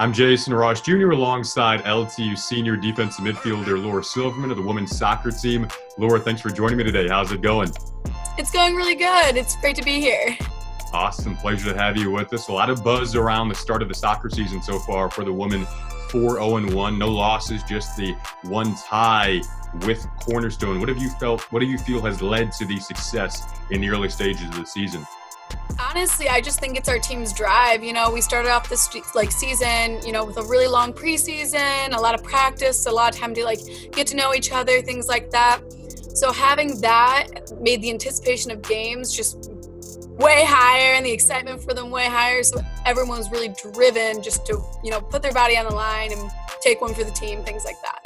I'm Jason Ross Jr. alongside LTU senior defensive midfielder Laura Silverman of the women's soccer team. Laura, thanks for joining me today. How's it going? It's going really good. It's great to be here. Awesome. Pleasure to have you with us. A lot of buzz around the start of the soccer season so far for the women. 4-0-1, no losses, just the one tie with Cornerstone. What do you feel has led to the success in the early stages of the season? Honestly, I just think it's our team's drive. We started off this season, with a really long preseason, a lot of practice, a lot of time to get to know each other, things like that. So having that made the anticipation of games just way higher and the excitement for them way higher. So everyone was really driven just to, put their body on the line and take one for the team, things like that.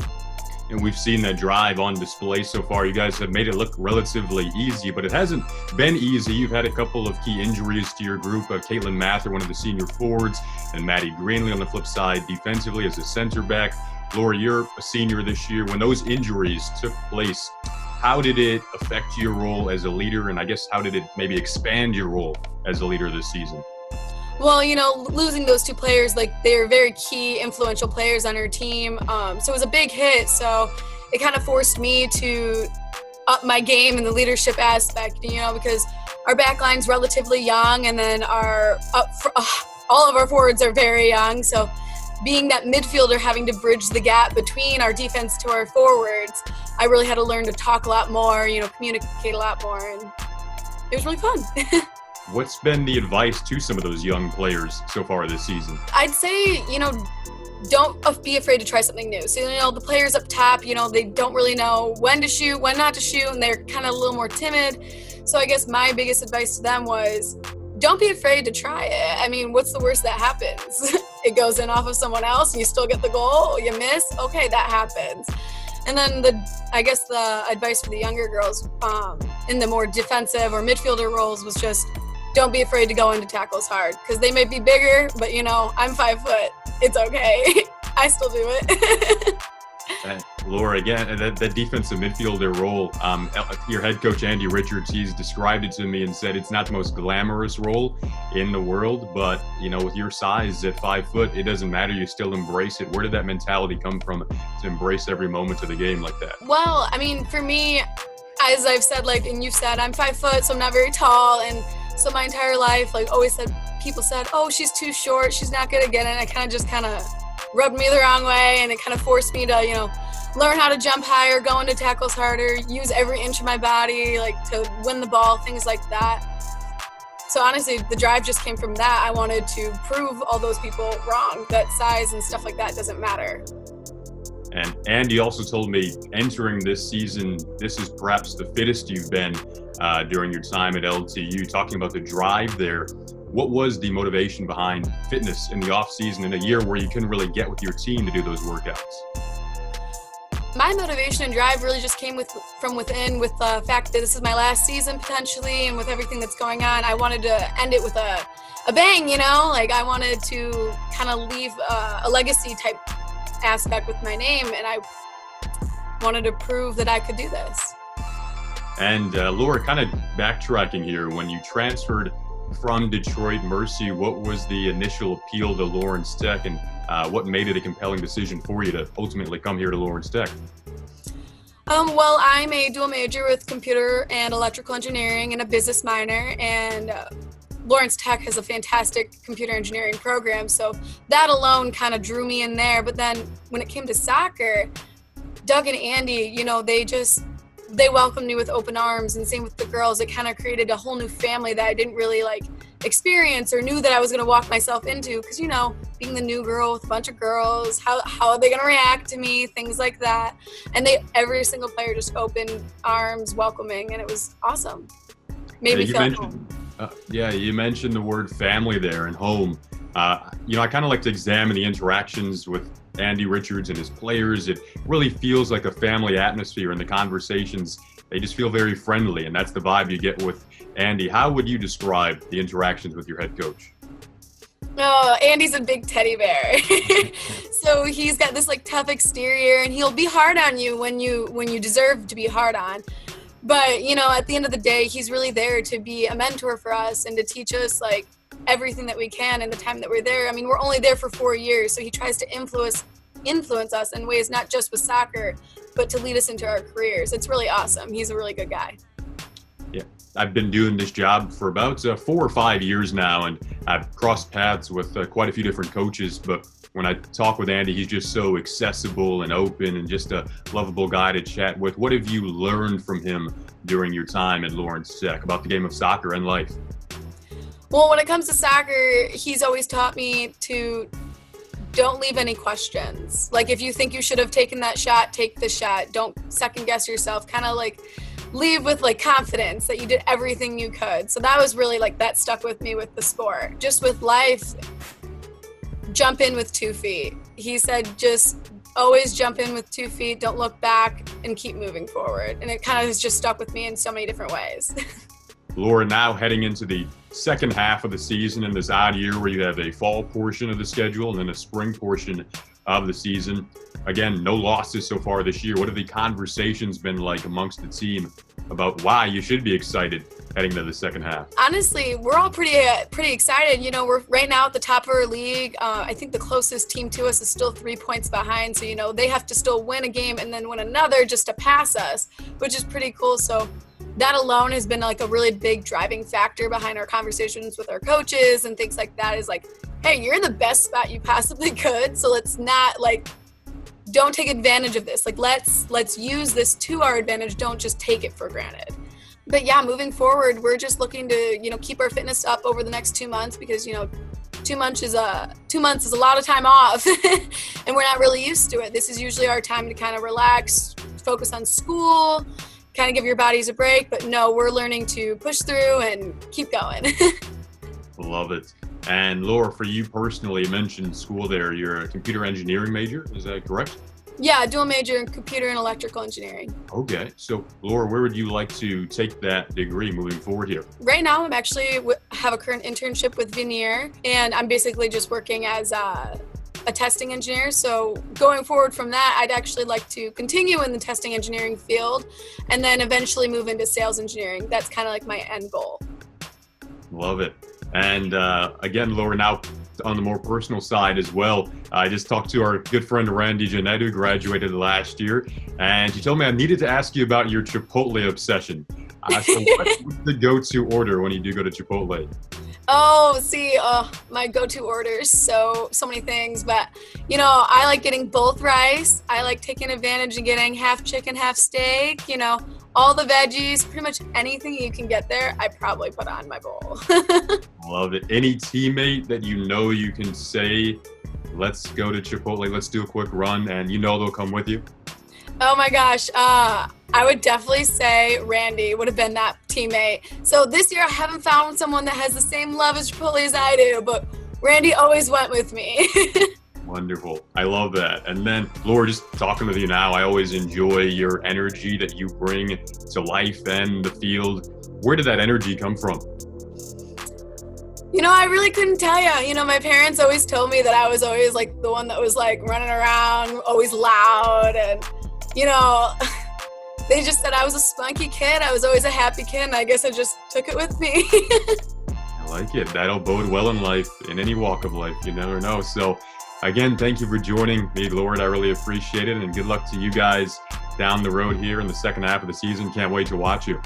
And we've seen that drive on display so far. You guys have made it look relatively easy, but it hasn't been easy. You've had a couple of key injuries to your group. Caitlin Mather, one of the senior forwards, and Maddie Greenlee on the flip side defensively as a center back. Laura, you're a senior this year. When those injuries took place, how did it affect your role as a leader? And I guess how did it maybe expand your role as a leader this season? Well, losing those two players, they're very key, influential players on our team. So it was a big hit. So it kind of forced me to up my game in the leadership aspect, because our back line's relatively young, and then all of our forwards are very young. So being that midfielder, having to bridge the gap between our defense to our forwards, I really had to learn to talk a lot more, communicate a lot more, and it was really fun. What's been the advice to some of those young players so far this season? I'd say, don't be afraid to try something new. So, the players up top, they don't really know when to shoot, when not to shoot, and they're kind of a little more timid. So I guess my biggest advice to them was, don't be afraid to try it. I mean, what's the worst that happens? It goes in off of someone else and you still get the goal, you miss, okay, that happens. And then the advice for the younger girls in the more defensive or midfielder roles was just, don't be afraid to go into tackles hard, because they may be bigger, but I'm 5 foot. It's okay. I still do it. Laura, again, that defensive midfielder role, your head coach, Andy Richards, he's described it to me and said it's not the most glamorous role in the world, but, with your size at 5 foot, it doesn't matter. You still embrace it. Where did that mentality come from to embrace every moment of the game like that? Well, for me, as I've said, and you've said, I'm 5 foot, so I'm not very tall, and so my entire life, people said, oh, she's too short, she's not going to get it. And it kind of rubbed me the wrong way, and it kind of forced me to, learn how to jump higher, go into tackles harder, use every inch of my body, to win the ball, things like that. So honestly, the drive just came from that. I wanted to prove all those people wrong, that size and stuff like that doesn't matter. And Andy also told me entering this season, this is perhaps the fittest you've been during your time at LTU, talking about the drive there. What was the motivation behind fitness in the off season in a year where you couldn't really get with your team to do those workouts? My motivation and drive really just came from within, with the fact that this is my last season potentially, and with everything that's going on, I wanted to end it with a bang, I wanted to kind of leave a legacy type aspect with my name, and I wanted to prove that I could do this. And Laura, kind of backtracking here, when you transferred from Detroit Mercy, what was the initial appeal to Lawrence Tech, and what made it a compelling decision for you to ultimately come here to Lawrence Tech? Well, I'm a dual major with computer and electrical engineering and a business minor, and Lawrence Tech has a fantastic computer engineering program, so that alone kind of drew me in there. But then when it came to soccer, Doug and Andy, they welcomed me with open arms, and same with the girls. It kind of created a whole new family that I didn't really experience or knew that I was going to walk myself into, because being the new girl with a bunch of girls, how are they going to react to me, things like that. And every single player just opened arms, welcoming, and it was awesome. Made me feel at home. You mentioned the word family there and home. I kind of like to examine the interactions with Andy Richards and his players. It really feels like a family atmosphere, and the conversations, they just feel very friendly, and that's the vibe you get with Andy. How would you describe the interactions with your head coach? Oh, Andy's a big teddy bear. So he's got this tough exterior, and he'll be hard on you when you deserve to be hard on. But, at the end of the day, he's really there to be a mentor for us and to teach us like everything that we can in the time that we're there. I mean, we're only there for 4 years, so he tries to influence us in ways not just with soccer, but to lead us into our careers. It's really awesome. He's a really good guy. Yeah, I've been doing this job for about 4 or 5 years now, and I've crossed paths with quite a few different coaches. But when I talk with Andy, he's just so accessible and open and just a lovable guy to chat with. What have you learned from him during your time at Lawrence Tech about the game of soccer and life? Well, when it comes to soccer, he's always taught me to don't leave any questions. Like, if you think you should have taken that shot, take the shot. Don't second guess yourself. Kind of like leave with like confidence that you did everything you could. So that was really like, that stuck with me with the sport. Just with life, jump in with 2 feet. He said, just always jump in with 2 feet, don't look back, and keep moving forward. And it kind of has just stuck with me in so many different ways. Laura, now heading into the second half of the season in this odd year where you have a fall portion of the schedule and then a spring portion of the season. Again, no losses so far this year. What have the conversations been like amongst the team about why you should be excited heading to the second half? Honestly, we're all pretty excited. We're right now at the top of our league. I think the closest team to us is still 3 points behind. So, they have to still win a game and then win another just to pass us, which is pretty cool. So that alone has been like a really big driving factor behind our conversations with our coaches and things like that, is like, hey, you're in the best spot you possibly could. So let's not like, don't take advantage of this. Like, let's use this to our advantage. Don't just take it for granted. But yeah, moving forward, we're just looking to, keep our fitness up over the next 2 months because, 2 months is a lot of time off and we're not really used to it. This is usually our time to kind of relax, focus on school, kind of give your bodies a break. But no, we're learning to push through and keep going. Love it. And Laura, for you personally, you mentioned school there. You're a computer engineering major, is that correct? Yeah, dual major in computer and electrical engineering. Okay. So, Laura, where would you like to take that degree moving forward here? Right now, I'm actually have a current internship with Veneer, and I'm basically just working as a testing engineer. So going forward from that, I'd actually like to continue in the testing engineering field and then eventually move into sales engineering. That's kind of like my end goal. Love it. And again, Laura, now on the more personal side as well, I just talked to our good friend Randy Jeanette, who graduated last year, and she told me I needed to ask you about your Chipotle obsession. So what's the go-to order when you do go to Chipotle? Oh, see, my go-to orders, so many things, but I like getting both rice. I like taking advantage of getting half chicken, half steak, all the veggies, pretty much anything you can get there, I probably put on my bowl. Love it. Any teammate that you can say, let's go to Chipotle, let's do a quick run, and they'll come with you? Oh my gosh, I would definitely say Randy would have been that teammate. So this year I haven't found someone that has the same love as Chipotle as I do, but Randy always went with me. Wonderful. I love that. And then, Laura, just talking with you now, I always enjoy your energy that you bring to life and the field. Where did that energy come from? I really couldn't tell you. My parents always told me that I was always like the one that was like running around, always loud, and they just said I was a spunky kid. I was always a happy kid, and I guess I just took it with me. I like it. That'll bode well in life, in any walk of life. You never know. So, again, thank you for joining me, Lord. I really appreciate it, and good luck to you guys down the road here in the second half of the season. Can't wait to watch you.